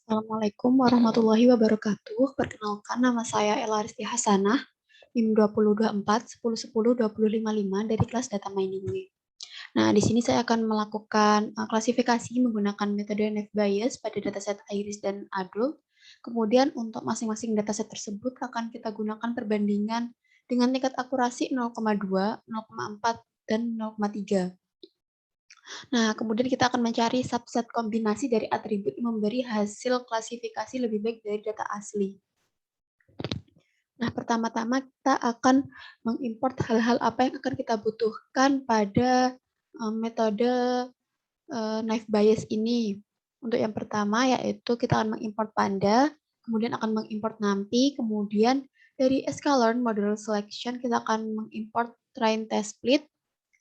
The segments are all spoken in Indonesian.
Assalamualaikum warahmatullahi wabarakatuh. Perkenalkan, nama saya Ella Rizky Hasanah, NIM 2024 1010 2055 dari kelas Data Mining. Nah, di sini saya akan melakukan klasifikasi menggunakan metode Naive Bayes pada dataset Iris dan Adult. Kemudian untuk masing-masing dataset tersebut akan kita gunakan perbandingan dengan tingkat akurasi 0,2, 0,4, dan 0,3. Nah, kemudian kita akan mencari subset kombinasi dari atribut yang memberi hasil klasifikasi lebih baik dari data asli. Nah, pertama-tama kita akan mengimport hal-hal apa yang akan kita butuhkan pada metode Naive Bayes ini. Untuk yang pertama yaitu kita akan mengimport Panda, kemudian akan mengimport NumPy, kemudian dari sklearn model selection kita akan mengimport train test split.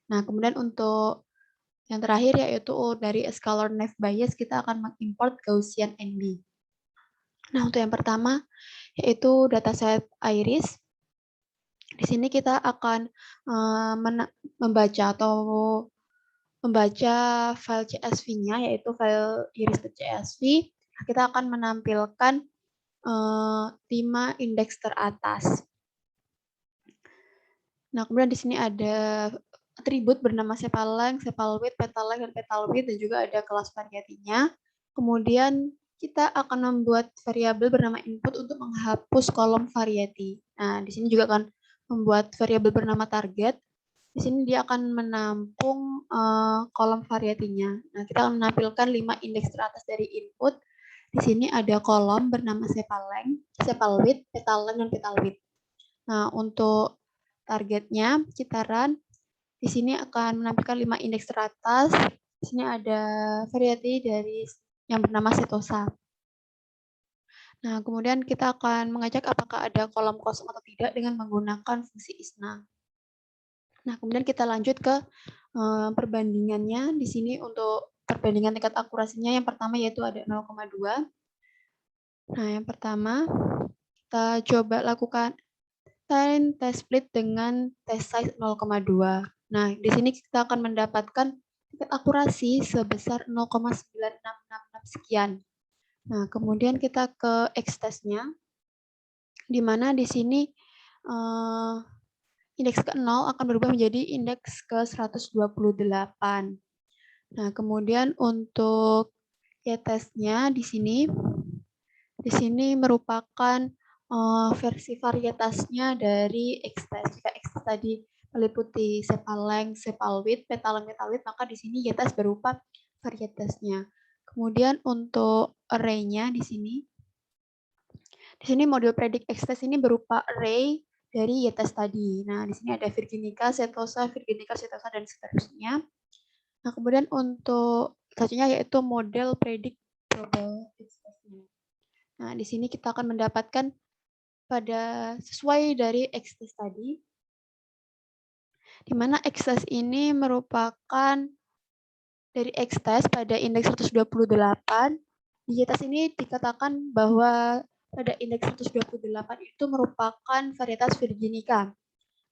Nah, kemudian untuk yang terakhir yaitu dari sklearn Naive Bayes kita akan mengimport Gaussian NB. Nah, untuk yang pertama yaitu dataset Iris. Di sini kita akan membaca file CSV-nya yaitu file iris.csv. Kita akan menampilkan 5 indeks teratas. Nah, kemudian di sini ada atribut bernama sepal-length, sepal-width, petal-length, dan petal-width, dan juga ada kelas variatinya. Kemudian kita akan membuat variabel bernama input untuk menghapus kolom variety. Nah, di sini juga akan membuat variabel bernama target. Di sini dia akan menampung kolom variatinya. Nah, kita akan menampilkan 5 indeks teratas dari input. Di sini ada kolom bernama sepal-length, sepal-width, petal-length, dan petal-width. Nah, untuk targetnya kita run. Di sini akan menampilkan 5 indeks teratas. Di sini ada variety dari yang bernama setosa. Nah, kemudian kita akan mengecek apakah ada kolom kosong atau tidak dengan menggunakan fungsi isna. Nah, kemudian kita lanjut ke perbandingannya. Di sini untuk perbandingan tingkat akurasinya yang pertama yaitu ada 0,2. Nah, yang pertama kita coba lakukan train test split dengan test size 0,2. Nah, di sini kita akan mendapatkan tingkat akurasi sebesar 0,9666 sekian. Nah, kemudian kita ke X-test-nya, di mana di sini indeks ke-0 akan berubah menjadi indeks ke-128. Nah, kemudian untuk Y-test-nya di sini merupakan versi varietasnya dari X-test. Jika X-test tadi meliputi sepal-length, sepal-width, petal-length, petal-width, maka di sini Y-test berupa varietasnya. Kemudian untuk array-nya di sini model predict X-test ini berupa array dari Y-test tadi. Nah, di sini ada Virginica, Setosa, dan seterusnya. Nah, kemudian untuk selanjutnya yaitu model predict global X-test-nya. Nah, di sini kita akan mendapatkan pada sesuai dari X-test tadi, di mana X-test ini merupakan dari X-test pada indeks 128. Di Y-test ini dikatakan bahwa pada indeks 128 itu merupakan varietas Virginica.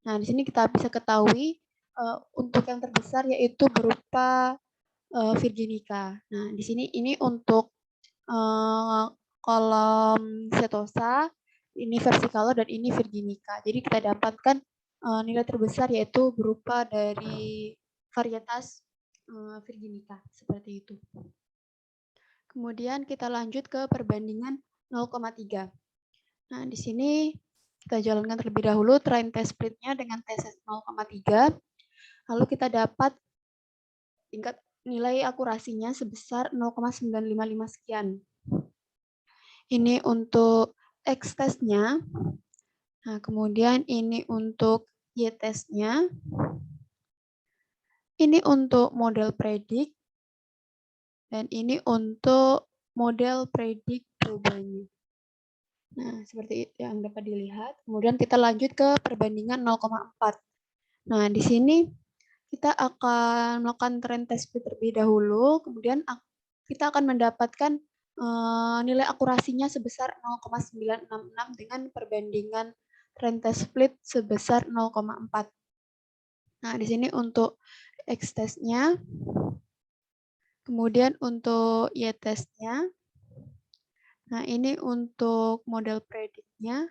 Nah, di sini kita bisa ketahui untuk yang terbesar yaitu berupa Virginica. Nah, di sini ini untuk kolom setosa, ini versicolor, dan ini Virginica. Jadi kita dapatkan nilai terbesar yaitu berupa dari varietas Virginica, seperti itu. Kemudian kita lanjut ke perbandingan 0,3. Nah, di sini kita jalankan terlebih dahulu train test split-nya dengan test 0,3. Lalu kita dapat tingkat nilai akurasinya sebesar 0,955 sekian. Ini untuk X-test-nya. Nah, kemudian ini untuk Y-test-nya. Ini untuk model predict. Dan ini untuk model predict globalnya. Nah, seperti yang dapat dilihat. Kemudian kita lanjut ke perbandingan 0,4. Nah, di sini kita akan melakukan train test split terlebih dahulu. Kemudian kita akan mendapatkan nilai akurasinya sebesar 0,966 dengan perbandingan train test split sebesar 0,4. Nah, di sini untuk X-test-nya. Kemudian untuk Y-test-nya. Nah, ini untuk model prediknya,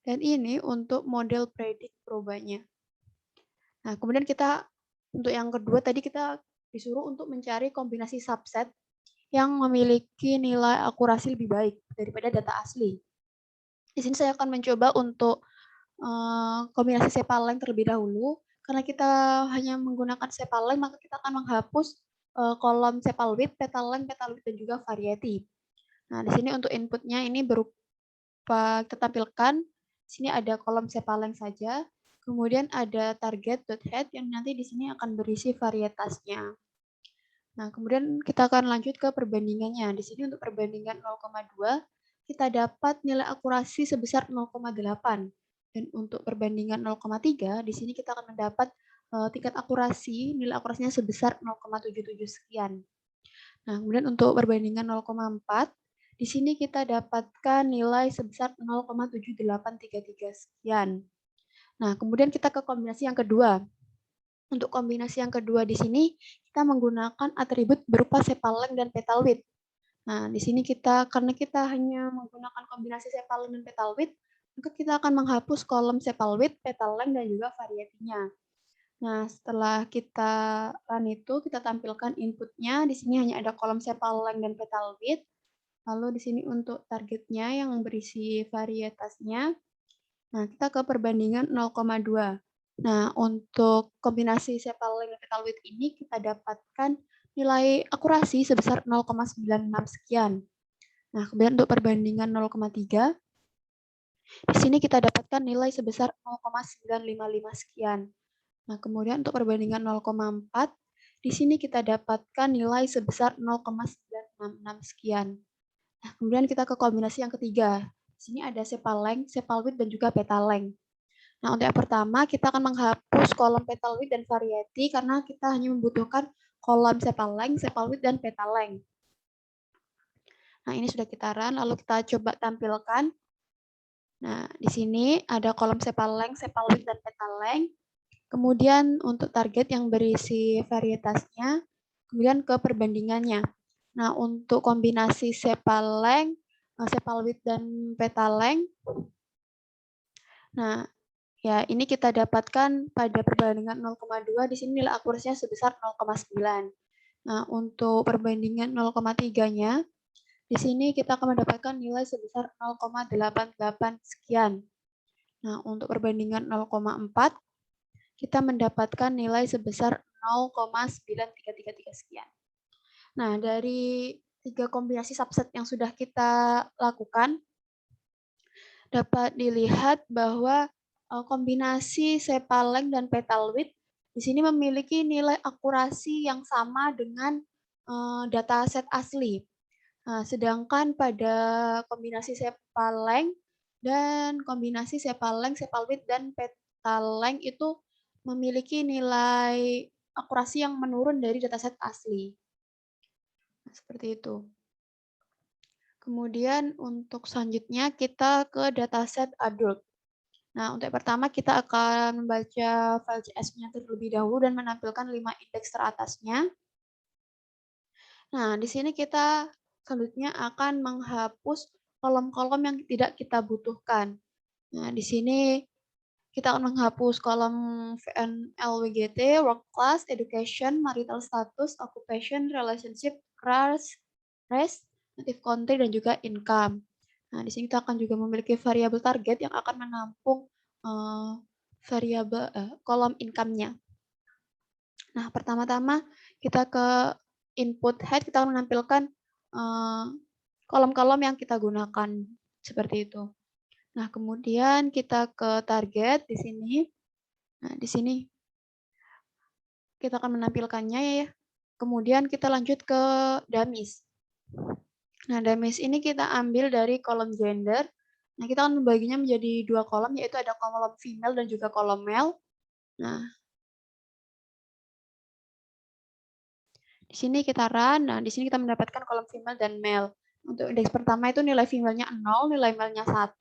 dan ini untuk model predik perubahannya. Nah, kemudian kita untuk yang kedua tadi kita disuruh untuk mencari kombinasi subset yang memiliki nilai akurasi lebih baik daripada data asli. Di sini saya akan mencoba untuk kombinasi sepaleng terlebih dahulu. Karena kita hanya menggunakan sepaleng, maka kita akan menghapus kolom sepal width, petal length, dan juga variety. Nah, di sini untuk inputnya ini berupa kita tampilkan. Di sini ada kolom sepaleng saja. Kemudian ada target.head yang nanti di sini akan berisi varietasnya. Nah, kemudian kita akan lanjut ke perbandingannya. Di sini untuk perbandingan 0,2, kita dapat nilai akurasi sebesar 0,8. Dan untuk perbandingan 0,3, di sini kita akan mendapat tingkat akurasi, nilai akurasinya sebesar 0,77 sekian. Nah, kemudian untuk perbandingan 0,4, di sini kita dapatkan nilai sebesar 0,7833 sekian. Nah, kemudian kita ke kombinasi yang kedua. Untuk kombinasi yang kedua di sini, kita menggunakan atribut berupa sepal length dan petal width. Nah, di sini karena kita hanya menggunakan kombinasi sepal length dan petal width, maka kita akan menghapus kolom sepal width, petal length, dan juga varietinya. Nah, setelah kita run itu, kita tampilkan inputnya. Di sini hanya ada kolom sepal length dan petal width. Lalu di sini untuk targetnya yang berisi varietasnya. Nah, kita ke perbandingan 0,2. Nah, untuk kombinasi sepal length dan petal width ini kita dapatkan nilai akurasi sebesar 0,96 sekian. Nah, kemudian untuk perbandingan 0,3, di sini kita dapatkan nilai sebesar 0,955 sekian. Nah, kemudian untuk perbandingan 0,4, di sini kita dapatkan nilai sebesar 0,966 sekian. Nah, kemudian kita ke kombinasi yang ketiga. Di sini ada sepal length, sepal width, dan juga petal length. Nah, untuk yang pertama, kita akan menghapus kolom petal width dan variety karena kita hanya membutuhkan kolom sepal length, sepal width, dan petal length. Nah, ini sudah kita run, lalu kita coba tampilkan. Nah, di sini ada kolom sepal length, sepal width, dan petal length. Kemudian untuk target yang berisi varietasnya, kemudian ke perbandingannya. Nah, untuk kombinasi sepal length, sepal width, dan petal length, nah, ya, ini kita dapatkan pada perbandingan 0,2, di sini nilai akurasinya sebesar 0,9. Nah, untuk perbandingan 0,3-nya, di sini kita akan mendapatkan nilai sebesar 0,88 sekian. Nah, untuk perbandingan 0,4, kita mendapatkan nilai sebesar 0,9333 sekian. Nah, dari 3 kombinasi subset yang sudah kita lakukan, dapat dilihat bahwa kombinasi sepal length dan petal width di sini memiliki nilai akurasi yang sama dengan dataset asli. Nah, sedangkan pada kombinasi sepal length dan kombinasi sepal length, sepal width, dan petal length itu memiliki nilai akurasi yang menurun dari dataset asli. Nah, seperti itu. Kemudian untuk selanjutnya kita ke dataset adult. Nah, untuk yang pertama kita akan membaca file CS-nya terlebih dahulu dan menampilkan 5 indeks teratasnya. Nah, di sini kita selanjutnya akan menghapus kolom-kolom yang tidak kita butuhkan. Nah, di sini kita akan menghapus kolom VNLWGT, work class, education, marital status, occupation, relationship, race, native country, dan juga income. Nah, di sini kita akan juga memiliki variabel target yang akan menampung variabel kolom income-nya. Nah, pertama-tama kita ke input head, kita akan menampilkan kolom-kolom yang kita gunakan seperti itu. Nah, kemudian kita ke target di sini. Nah, di sini kita akan menampilkannya ya. Kemudian kita lanjut ke dummies. Nah, dummies ini kita ambil dari kolom gender. Nah, kita akan membaginya menjadi 2 kolom, yaitu ada kolom female dan juga kolom male. Nah, di sini kita run. Nah, di sini kita mendapatkan kolom female dan male. Untuk indeks pertama itu nilai female-nya 0, nilai male-nya 1.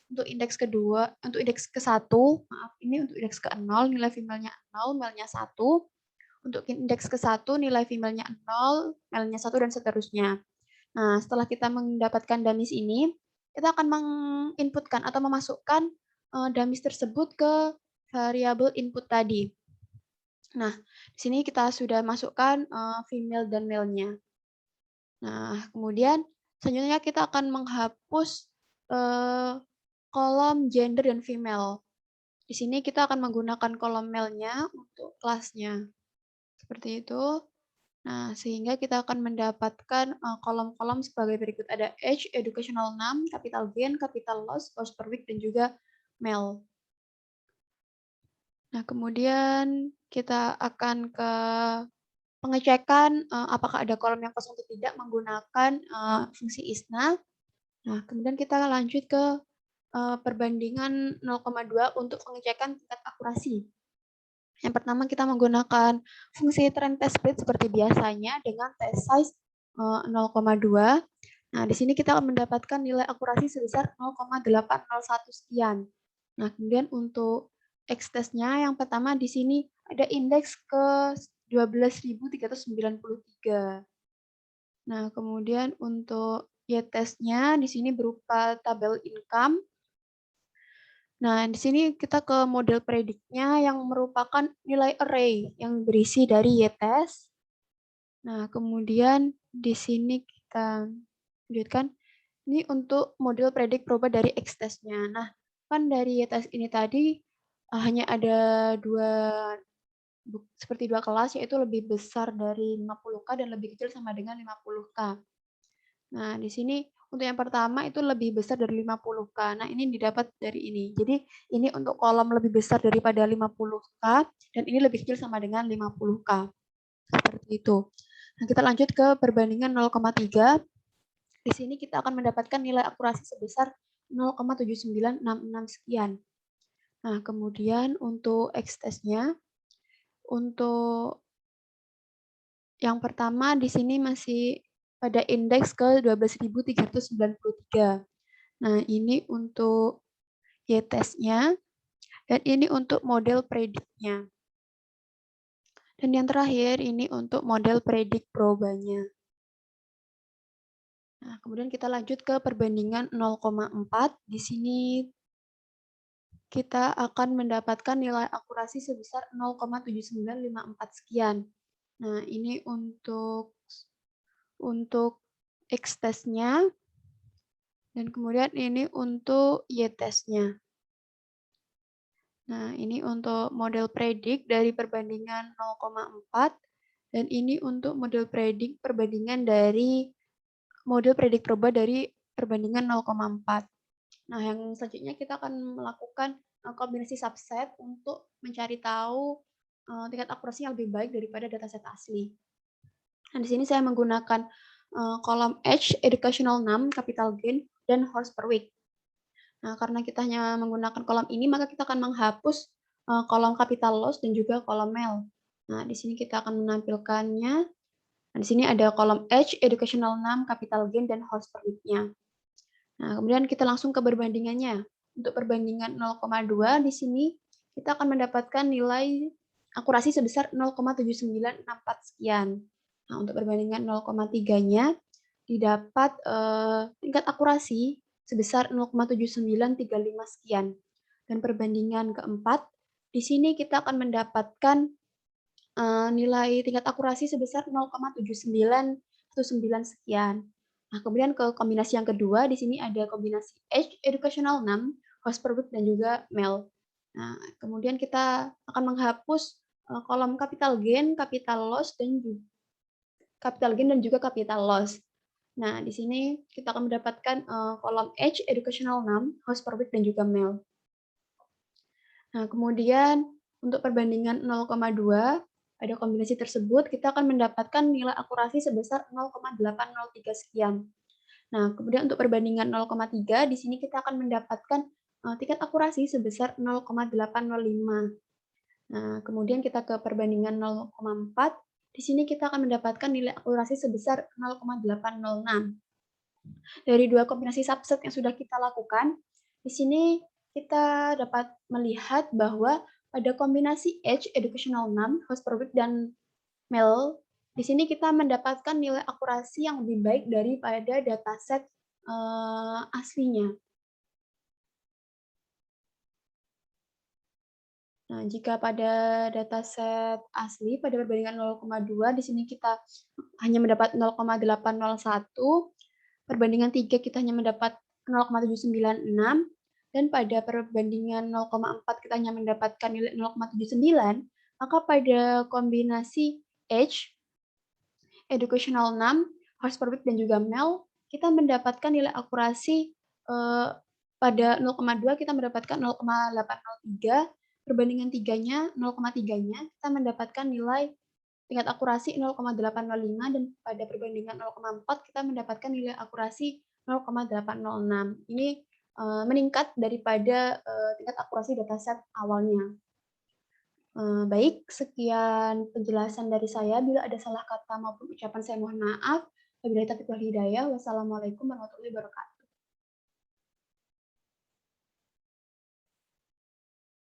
Untuk indeks kedua, untuk indeks ke-1, maaf, ini untuk indeks ke-0, nilai female-nya 0, male-nya 1. Untuk indeks ke-1, nilai female-nya 0, male-nya 1, dan seterusnya. Nah, setelah kita mendapatkan dummies ini, kita akan menginputkan atau memasukkan dummies tersebut ke variabel input tadi. Nah, di sini kita sudah masukkan female dan male-nya. Nah, kemudian selanjutnya kita akan menghapus kolom gender dan female. Di sini kita akan menggunakan kolom male-nya untuk kelasnya. Seperti itu. Nah, sehingga kita akan mendapatkan kolom-kolom sebagai berikut. Ada age, educational name, capital gain, capital loss, cost per week, dan juga male. Nah, kemudian kita akan ke pengecekan apakah ada kolom yang kosong atau tidak menggunakan fungsi ISNA. Nah, kemudian kita lanjut ke perbandingan 0,2 untuk pengecekan tingkat akurasi. Yang pertama kita menggunakan fungsi trend test split seperti biasanya dengan test size 0,2. Nah, di sini kita akan mendapatkan nilai akurasi sebesar 0,801 sekian. Nah, kemudian untuk X-test-nya yang pertama di sini ada indeks ke 12.393. Nah, kemudian untuk Y-test-nya di sini berupa tabel income. Nah, di sini kita ke model prediknya yang merupakan nilai array yang berisi dari Y-test. Nah, kemudian di sini kita lanjutkan. Ini untuk model predik proba dari X-test-nya. Nah, kan dari Y-test ini tadi hanya ada seperti dua kelas, yaitu lebih besar dari 50K dan lebih kecil sama dengan 50K. Nah, di sini untuk yang pertama itu lebih besar dari 50K. Nah, ini didapat dari ini. Jadi, ini untuk kolom lebih besar daripada 50K, dan ini lebih kecil sama dengan 50K. Seperti itu. Nah, kita lanjut ke perbandingan 0,3. Di sini kita akan mendapatkan nilai akurasi sebesar 0,7966 sekian. Nah, kemudian untuk X-test-nya, untuk yang pertama di sini masih pada indeks ke 12.393. Nah, ini untuk Y-test-nya, dan ini untuk model prediknya. Dan yang terakhir, ini untuk model predik probanya. Nah, kemudian kita lanjut ke perbandingan 0,4. Di sini kita akan mendapatkan nilai akurasi sebesar 0,7954 sekian. Nah, ini untuk X-test-nya, dan kemudian ini untuk Y-test-nya. Nah, ini untuk model predik dari perbandingan 0,4, dan ini untuk model predik perbandingan dari model predik proba dari perbandingan 0,4. Nah, yang selanjutnya kita akan melakukan kombinasi subset untuk mencari tahu tingkat akurasi yang lebih baik daripada dataset asli. Nah, di sini saya menggunakan kolom age, educational name, capital gain, dan horse per week. Nah, karena kita hanya menggunakan kolom ini, maka kita akan menghapus kolom capital loss dan juga kolom male. Nah, di sini kita akan menampilkannya. Nah, di sini ada kolom age, educational name, capital gain, dan horse per week-nya. Nah, kemudian kita langsung ke perbandingannya. Untuk perbandingan 0,2 di sini kita akan mendapatkan nilai akurasi sebesar 0,7964 sekian. Nah, untuk perbandingan 0,3-nya didapat tingkat akurasi sebesar 0,7935 sekian. Dan perbandingan keempat, di sini kita akan mendapatkan nilai tingkat akurasi sebesar 0,7919 sekian. Nah, kemudian ke kombinasi yang kedua, di sini ada kombinasi age, educational name, host per week, dan juga male. Nah, kemudian kita akan menghapus kolom capital gain, capital loss, dan juga capital loss. Nah, di sini kita akan mendapatkan kolom age, educational name, host per week, dan juga male. Nah, kemudian untuk perbandingan 0,2 pada kombinasi tersebut, kita akan mendapatkan nilai akurasi sebesar 0,803 sekian. Nah, kemudian untuk perbandingan 0,3, di sini kita akan mendapatkan tingkat akurasi sebesar 0,805. Nah, kemudian kita ke perbandingan 0,4, di sini kita akan mendapatkan nilai akurasi sebesar 0,806. Dari dua kombinasi subset yang sudah kita lakukan, di sini kita dapat melihat bahwa pada kombinasi age, educational name, host per week, dan male, Di sini kita mendapatkan nilai akurasi yang lebih baik daripada dataset aslinya. Nah, jika pada dataset asli pada perbandingan 0,2 di sini kita hanya mendapat 0,801, perbandingan 3 kita hanya mendapat 0,796, dan pada perbandingan 0,4 kita hanya mendapatkan nilai 0,79, maka pada kombinasi age, educational num, horse per week, dan juga mel, kita mendapatkan nilai akurasi pada 0,2 kita mendapatkan 0,803, perbandingan 3-nya 0,3-nya kita mendapatkan nilai tingkat akurasi 0,805, dan pada perbandingan 0,4 kita mendapatkan nilai akurasi 0,806. Ini meningkat daripada tingkat akurasi dataset awalnya. Baik, sekian penjelasan dari saya. Bila ada salah kata maupun ucapan saya mohon maaf. Wabillahi taufiq wal hidayah. Wassalamualaikum warahmatullahi wabarakatuh.